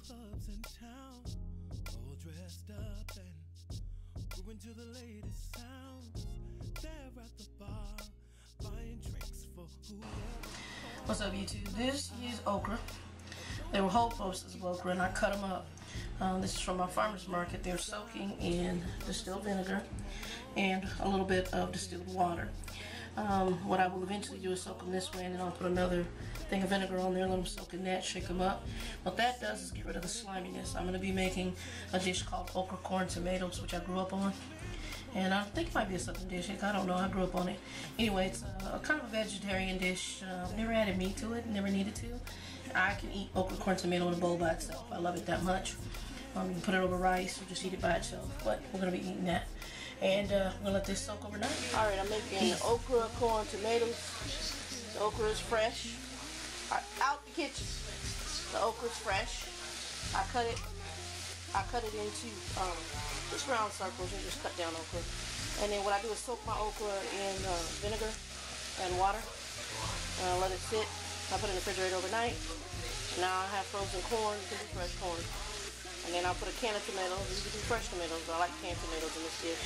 clubs in town, all dressed up and moving to the latest sounds. They're at the bar, buying drinks for whoever. What's up, YouTube? This is okra. They were whole posters of okra, and I cut them up. This is from my farmer's market. They're soaking in distilled vinegar and a little bit of distilled water. What I will eventually do is soak them this way, and then I'll put another thing of vinegar on there, let them soak in that, shake them up. What that does is get rid of the sliminess. I'm going to be making a dish called okra corn tomatoes, which I grew up on. And I think it might be a southern dish. I don't know. I grew up on it. Anyway, it's a kind of a vegetarian dish. Never added meat to it. Never needed to. I can eat okra corn tomato in a bowl by itself. I love it that much. You can put it over rice or just eat it by itself. But we're going to be eating that. And we're going to let this soak overnight. Alright, I'm making okra corn tomatoes. The okra is fresh. Out the kitchen. The okra is fresh. I cut it into just round circles and just cut down okra. And then what I do is soak my okra in vinegar and water. Let it sit. I put it in the refrigerator overnight. Now I have frozen corn. You can do fresh corn. And then I'll put a can of tomatoes. You can do fresh tomatoes, but I like canned tomatoes in this dish.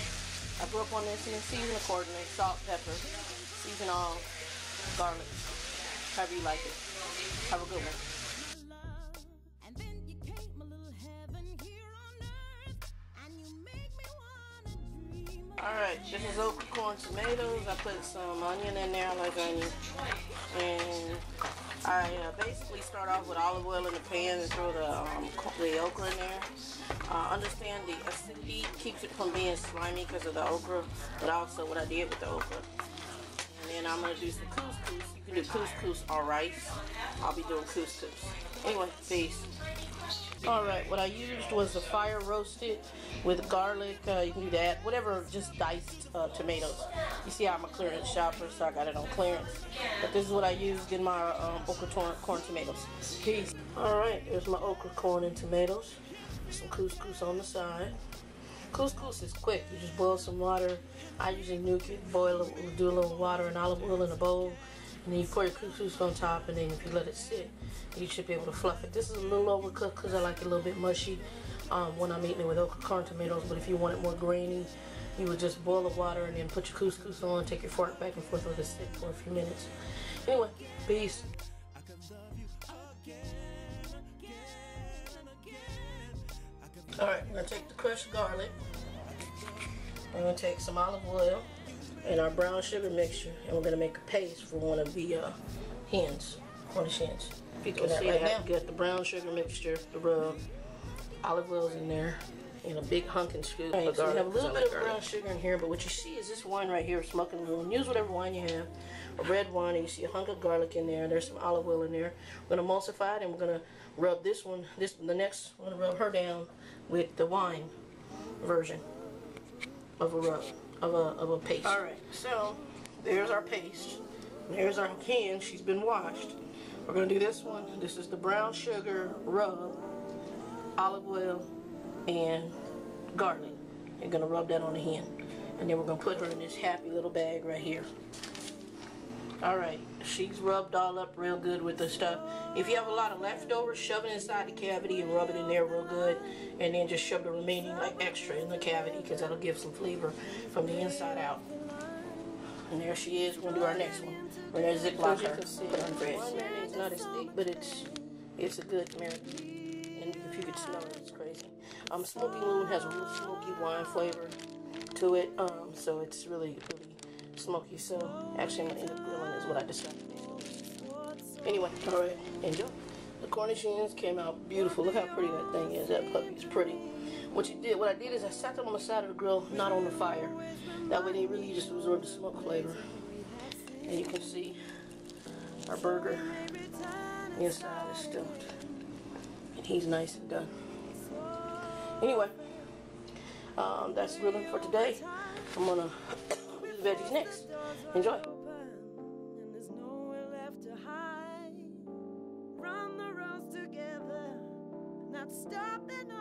I grew up on this, and then season accordingly. Salt, pepper, season all, garlic, however you like it. Have a good one. Alright, this is okra corn tomatoes. I put some onion in there. I like onion. And I basically start off with olive oil in the pan and throw the okra in there. Understand the acidity keeps it from being slimy because of the okra, but also what I did with the okra. And then I'm going to do some couscous. You can do couscous or rice. I'll be doing couscous. Anyway, peace. Alright, what I used was a fire roasted with garlic. You can do that. Whatever, just diced tomatoes. You see I'm a clearance shopper, so I got it on clearance. But this is what I used in my okra corn tomatoes. Peace. Alright, there's my okra corn and tomatoes. Some couscous on the side. Couscous is quick. You just boil some water. I usually nuke it, boil it, do a little water and olive oil in a bowl. And then you pour your couscous on top, and then if you let it sit, you should be able to fluff it. This is a little overcooked because I like it a little bit mushy when I'm eating it with okra corn tomatoes. But if you want it more grainy, you would just boil the water and then put your couscous on, take your fork back and forth, let it sit for a few minutes. Anyway, peace. Alright, we're going to take the crushed garlic. We're going to take some olive oil and our brown sugar mixture, and we're going to make a paste for one of the hens, Cornish hens. You can see right now, get the brown sugar mixture, the rub, olive oil's in there, and a big hunking scoop. Right, so we have a little bit of brown sugar in here, but what you see is this wine right here, smoking room. Use whatever wine you have, a red wine, and you see a hunk of garlic in there, and there's some olive oil in there. We're going to emulsify it, and we're going to rub this one, the next, we're going to rub her down with the wine version of a rub, of a paste. Alright, so there's our paste. There's our hen, she's been washed. We're going to do this one. This is the brown sugar rub, olive oil, and garlic. You're going to rub that on the hen. And then we're going to put her in this happy little bag right here. Alright, she's rubbed all up real good with the stuff. If you have a lot of leftovers, shove it inside the cavity and rub it in there real good. And then just shove the remaining like extra in the cavity, because that'll give some flavor from the inside out. And there she is. We're going to do our next one. We're going to ziplock her. Put on bread. It's not as thick, but it's a good marinade. And if you could smell it, it's crazy. Smoky Loon has a real smoky wine flavor to it. So it's really, really smoky. So actually I'm going to end up grilling is what I decided. Anyway, alright, enjoy. The Cornish hens came out beautiful. Look how pretty that thing is. That puppy is pretty. What I did is I sat them on the side of the grill, not on the fire. That way they really just absorb the smoke flavor. And you can see our burger inside is stuffed. And he's nice and done. Anyway, that's grilling for today. I'm gonna do the veggies next. Enjoy. And there's nowhere left to hide. Run the roads together, not stopping